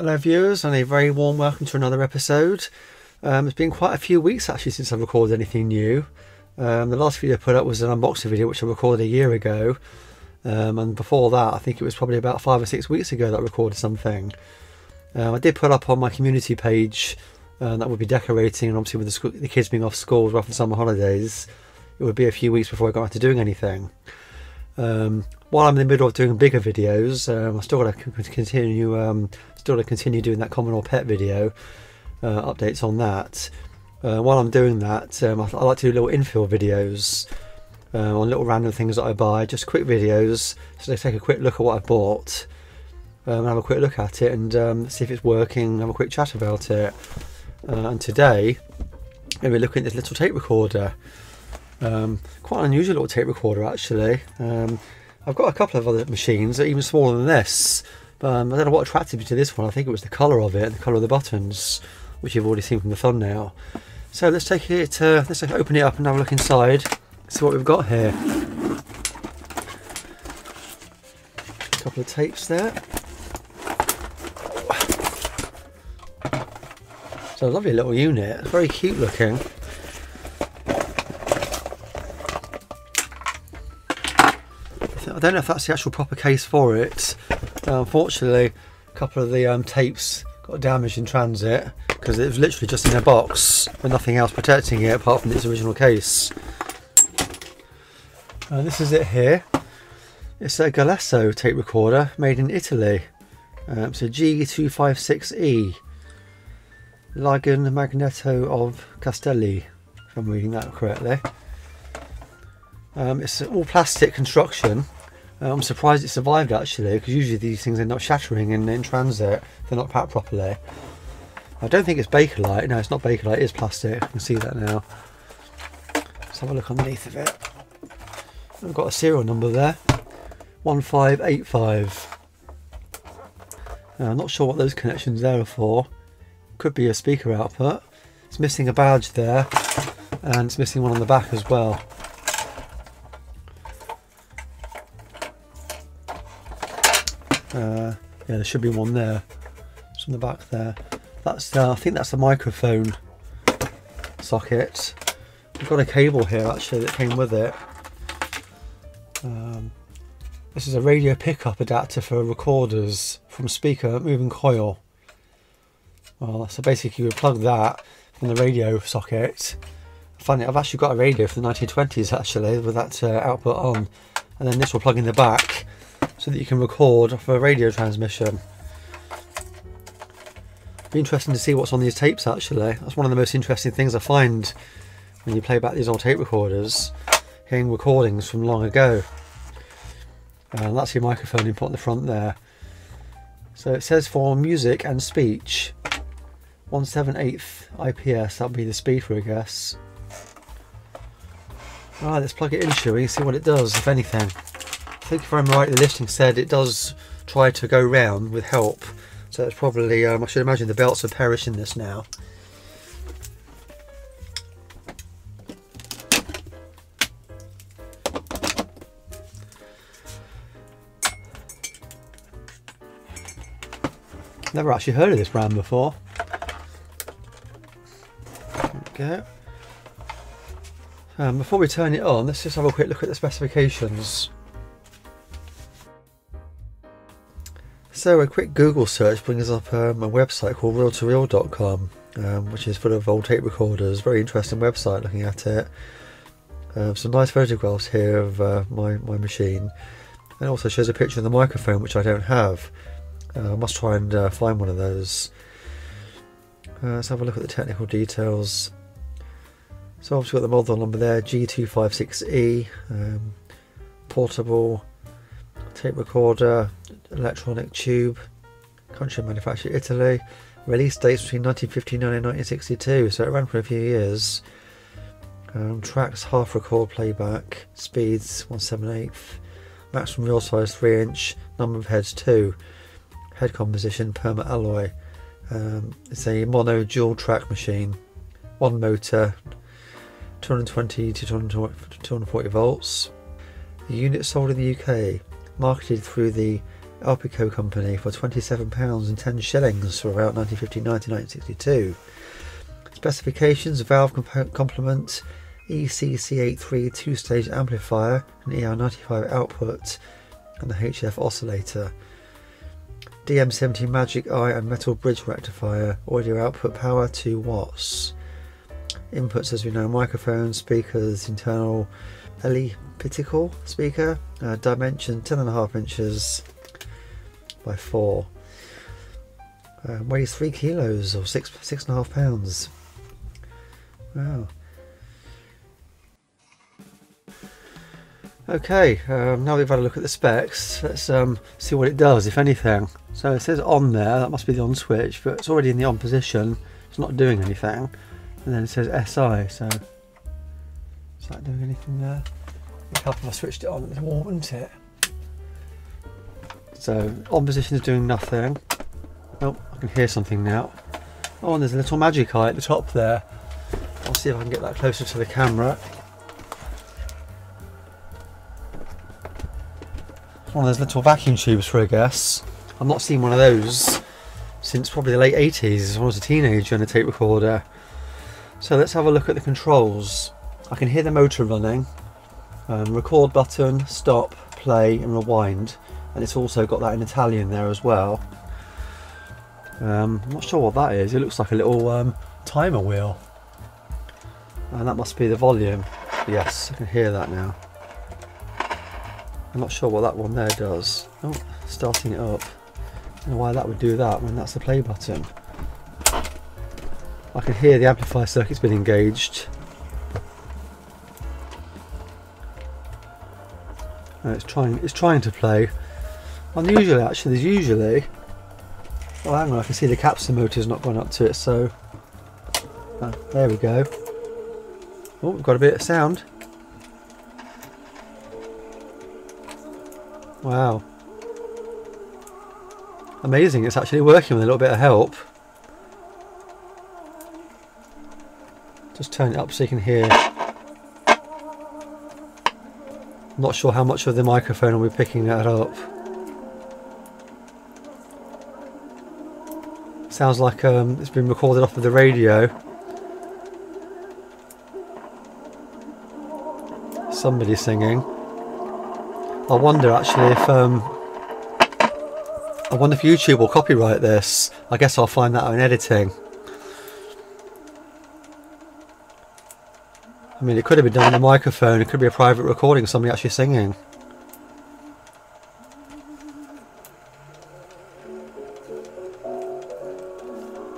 Hello viewers, and a very warm welcome to another episode. It's been quite a few weeks actually since I've recorded anything new. The last video I put up was an unboxing video which I recorded a year ago, and before that I think it was probably about 5 or 6 weeks ago that I recorded something. I did put up on my community page that would be decorating, and obviously with the kids being off school after the summer holidays, it would be a few weeks before I got into doing anything. While I'm in the middle of doing bigger videos, I still got to continue doing that common or pet video, updates on that. While I'm doing that, I like to do little infill videos on little random things that I buy, just quick videos, so I take a quick look at what I bought, and have a quick look at it and see if it's working, have a quick chat about it. And today we're looking at this little tape recorder. Quite an unusual little tape recorder actually. I've got a couple of other machines that are even smaller than this, but I don't know what attracted me to this one. I think it was the colour of it and the colour of the buttons, which you've already seen from the thumbnail. So let's take it, let's open it up and have a look inside, see what we've got here. A couple of tapes there. So a lovely little unit, it's very cute looking. I don't know if that's the actual proper case for it. Unfortunately, a couple of the tapes got damaged in transit because it was literally just in a box with nothing else protecting it apart from its original case. This is it here. It's a GELOSO tape recorder made in Italy. It's a G256E. Lagan Magneto of Castelli, if I'm reading that correctly. It's an all plastic construction. I'm surprised it survived actually, because usually these things end up shattering in transit if they're not packed properly. I don't think it's Bakelite. No, it's not Bakelite, it is plastic. I can see that now. Let's have a look underneath of it. I've got a serial number there, 1585. I'm not sure what those connections there are for. Could be a speaker output. It's missing a badge there, and it's missing one on the back as well. Yeah, there should be one there. It's on the back there. That's I think that's the microphone socket. We've got a cable here actually that came with it. This is a radio pickup adapter for recorders from speaker moving coil. Well, so basically we plug that from the radio socket. Funny, I've actually got a radio from the 1920s actually with that output on, and then this will plug in the back so that you can record for a radio transmission. Be interesting to see what's on these tapes actually. That's one of the most interesting things I find when you play back these old tape recorders, hearing recordings from long ago. And that's your microphone input on the front there. So it says for music and speech, 1/7/8 IPS, that'll be the speaker I guess. Alright, let's plug it in shall we, see what it does, if anything. I think if I'm right, the listing said it does try to go round with help, so it's probably, I should imagine the belts are perishing this now. Never actually heard of this brand before. There we go. Before we turn it on, let's just have a quick look at the specifications. So a quick Google search brings up a website called realtorreal.com, which is full of old tape recorders. Very interesting website looking at it. Some nice photographs here of my machine, and also shows a picture of the microphone, which I don't have. I must try and find one of those. Let's have a look at the technical details. So obviously got the model number there, G256E, portable tape recorder, electronic tube, country manufactured Italy, release dates between 1959 and 1962, so it ran for a few years. Tracks half record playback, speeds 1/7/8, maximum reel size 3-inch, number of heads 2, head composition perma alloy. It's a mono dual track machine, one motor, 220 to 240 volts. The unit sold in the UK, marketed through the Alpico Company for £27 and 10 shillings for about 1959 to 1962. Specifications: valve complement, ECC83 2-stage amplifier, an ER95 output, and the HF oscillator. DM70 Magic Eye and metal bridge rectifier. Audio output power 2 watts. Inputs, as we know: microphone, speakers, internal elliptical speaker, dimension 10.5 inches by 4. Weighs 3 kilos or 6.5 pounds. Wow. Okay, now we've had a look at the specs, let's see what it does, if anything. So it says on there, that must be the on switch, but it's already in the on position, it's not doing anything. And then it says SI, so is that doing anything there? It'd help if I switched it on, it's warm, wouldn't it? So on position is doing nothing. Oh, I can hear something now. Oh, and there's a little magic eye at the top there. I'll see if I can get that closer to the camera. One of those little vacuum tubes for a guess. I've not seen one of those since probably the late 80s when I was a teenager on a tape recorder. So let's have a look at the controls. I can hear the motor running. Record button, stop, play and rewind. And it's also got that in Italian there as well. I'm not sure what that is. It looks like a little timer wheel. And that must be the volume. Yes, I can hear that now. I'm not sure what that one there does. Oh, starting it up. I don't know why that would do that when that's the play button. I can hear the amplifier circuit's been engaged. It's trying to play. Unusually, actually, there's usually. Oh, hang on! I can see the capstan motor's not gone up to it. So there we go. Oh, we've got a bit of sound. Wow. Amazing, it's actually working with a little bit of help. Just turn it up so you can hear. I'm not sure how much of the microphone will be picking that up. Sounds like it's been recorded off of the radio. Somebody's singing. I wonder actually if YouTube will copyright this. I guess I'll find that out in editing. I mean, it could have been done on the microphone. It could be a private recording of somebody actually singing.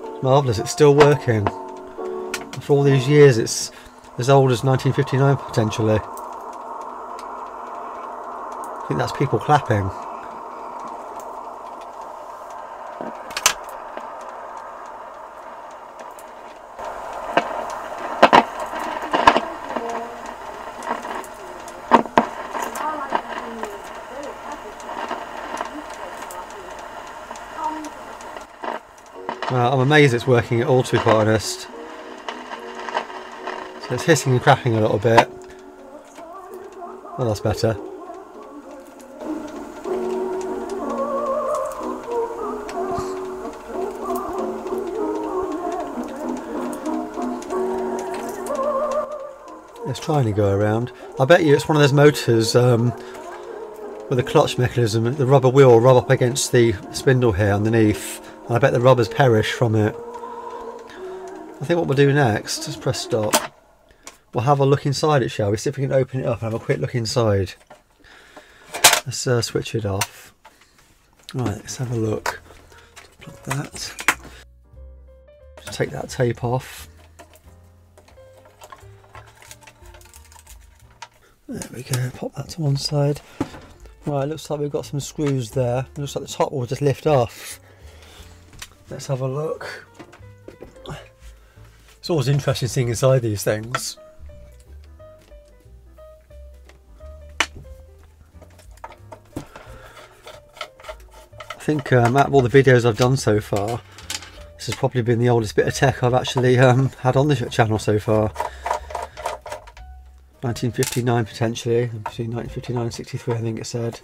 It's marvellous. It's still working. After all these years, it's as old as 1959 potentially. I think that's people clapping. I'm amazed it's working at all, to be quite honest. So it's hissing and cracking a little bit. Well, that's better. It's trying to go around. I bet you it's one of those motors with a clutch mechanism. The rubber wheel will rub up against the spindle here underneath, and I bet the rubbers perish from it. I think what we'll do next, just press stop. We'll have a look inside it, shall we? See if we can open it up and have a quick look inside. Let's switch it off. Right, let's have a look. Plug that. Just take that tape off. There we go, pop that to one side. Right, looks like we've got some screws there. It looks like the top will just lift off. Let's have a look. It's always interesting seeing inside these things. I think out of all the videos I've done so far, this has probably been the oldest bit of tech I've actually had on the channel so far. 1959 potentially, between 1959 and 63 I think it said.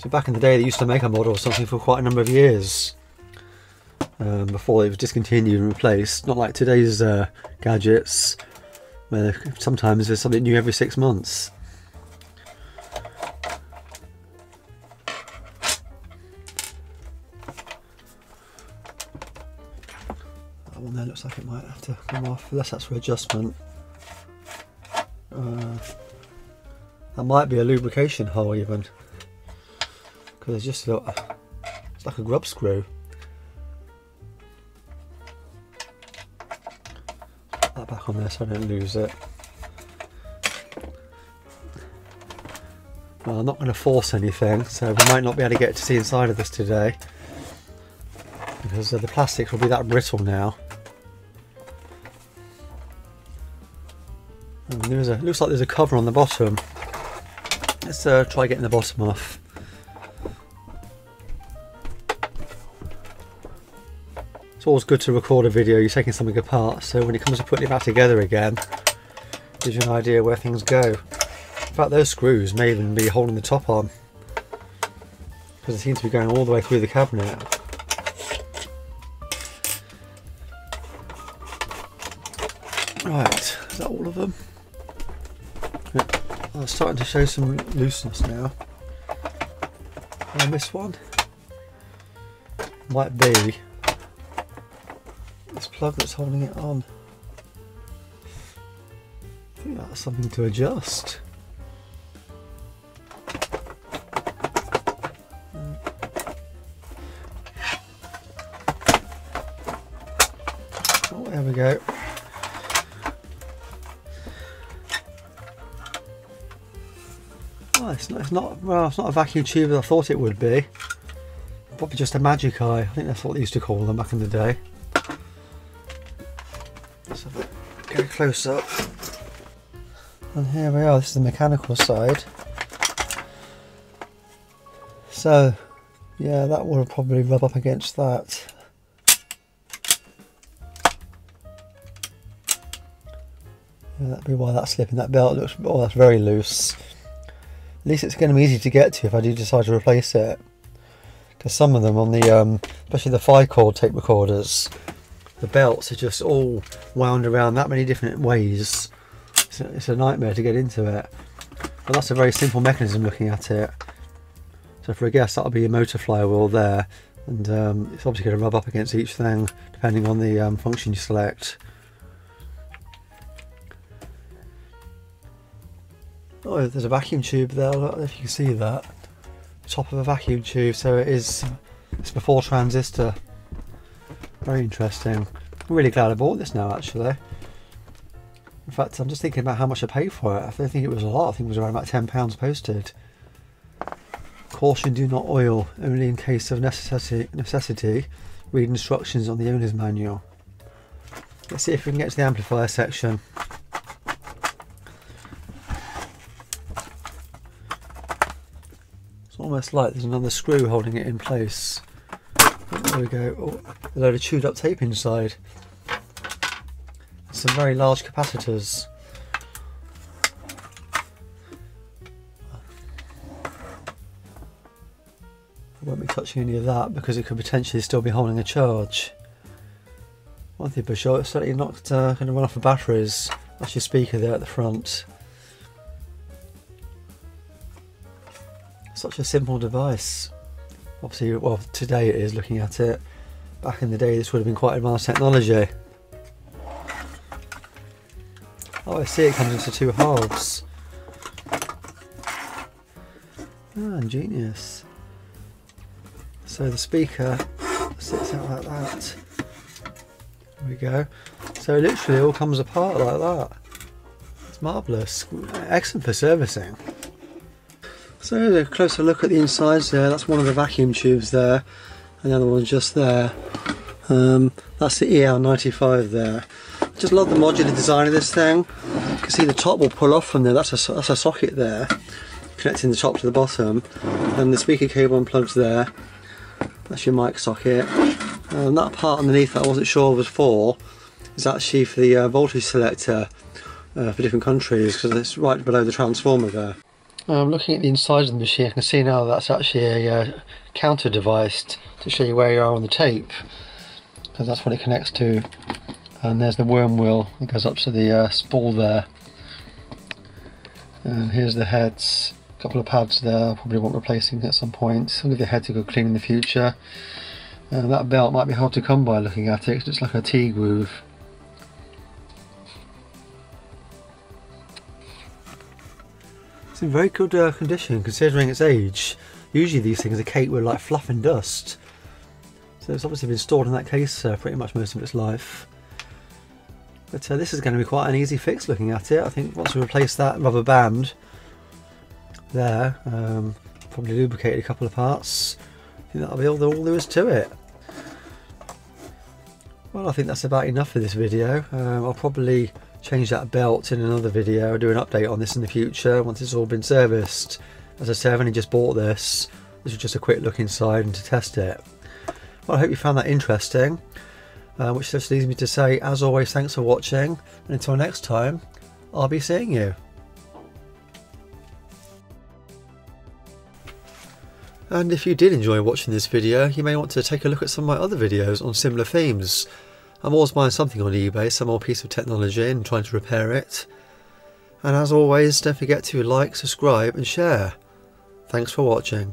So back in the day they used to make a model of something for quite a number of years before it was discontinued and replaced. Not like today's gadgets, where sometimes there's something new every 6 months. That one there looks like it might have to come off, unless that's for adjustment. That might be a lubrication hole even, because it's just it's like a grub screw. Put that back on there so I don't lose it. Well, I'm not going to force anything, so we might not be able to get to see inside of this today, because the plastics will be that brittle now. And looks like there's a cover on the bottom. Let's try getting the bottom off. It's always good to record a video you're taking something apart, so when it comes to putting it back together again, it gives you an idea where things go. In fact, those screws may even be holding the top on, because they seem to be going all the way through the cabinet. Right, is that all of them? Oh, it's starting to show some looseness now. Did I miss one? Might be this plug that's holding it on. I think that's something to adjust. Oh, there we go. Oh, it's not a vacuum tube as I thought it would be. Probably just a magic eye. I think that's what they used to call them back in the day. Let's have a go close up. And here we are. This is the mechanical side. So, yeah, that will probably rub up against that. Yeah, that'd be why that's slipping. That belt looks, oh, that's very loose. At least it's going to be easy to get to if I do decide to replace it. Because some of them on the, especially the 5-chord tape recorders, the belts are just all wound around that many different ways. It's a nightmare to get into it. But that's a very simple mechanism looking at it. So for a guess, that'll be a motor flywheel there. And it's obviously going to rub up against each thing, depending on the function you select. Oh, there's a vacuum tube there. I don't know if you can see that. Top of a vacuum tube, so it's before transistor. Very interesting. I'm really glad I bought this now, actually. In fact, I'm just thinking about how much I paid for it. I don't think it was a lot. I think it was around about £10 posted. Caution: do not oil, only in case of necessity. Read instructions on the owner's manual. Let's see if we can get to the amplifier section. Almost like there's another screw holding it in place. There we go. Oh, a load of chewed up tape inside. Some very large capacitors. I won't be touching any of that because it could potentially still be holding a charge. One thing for sure, it's certainly not going to run off of batteries. That's your speaker there at the front. Such a simple device. Obviously, well, today it is looking at it. Back in the day, this would have been quite advanced technology. Oh, I see it comes into 2 halves. Ah, ingenious. So the speaker sits out like that. There we go. So it literally all comes apart like that. It's marvellous. Excellent for servicing. So a closer look at the insides there. That's one of the vacuum tubes there, and the other one's just there. That's the EL95 there. Just love the modular design of this thing. You can see the top will pull off from there. That's a socket there, connecting the top to the bottom, and the speaker cable unplugs there. That's your mic socket. And that part underneath that I wasn't sure was for is actually for the voltage selector for different countries, because it's right below the transformer there. Looking at the inside of the machine, I can see now that's actually a counter device to show you where you are on the tape, because that's what it connects to. And there's the worm wheel that goes up to the spool there. And here's the heads, a couple of pads there, probably want replacing at some point. I'll give the heads a good clean in the future. And that belt might be hard to come by looking at it, because it's like a T-groove. It's in very good condition considering its age. Usually these things are caked with like fluff and dust, so it's obviously been stored in that case pretty much most of its life. But this is going to be quite an easy fix looking at it. I think once we replace that rubber band there, probably lubricate a couple of parts, I think that'll be all there is to it. Well, I think that's about enough for this video. I'll probably change that belt in another video, do an update on this in the future once it's all been serviced. As I said, I've only just bought this. This was just a quick look inside and to test it. Well, I hope you found that interesting, which just leads me to say, as always, thanks for watching, and until next time, I'll be seeing you. And if you did enjoy watching this video, you may want to take a look at some of my other videos on similar themes. I'm always buying something on eBay, some old piece of technology, and trying to repair it. And as always, don't forget to like, subscribe and share. Thanks for watching.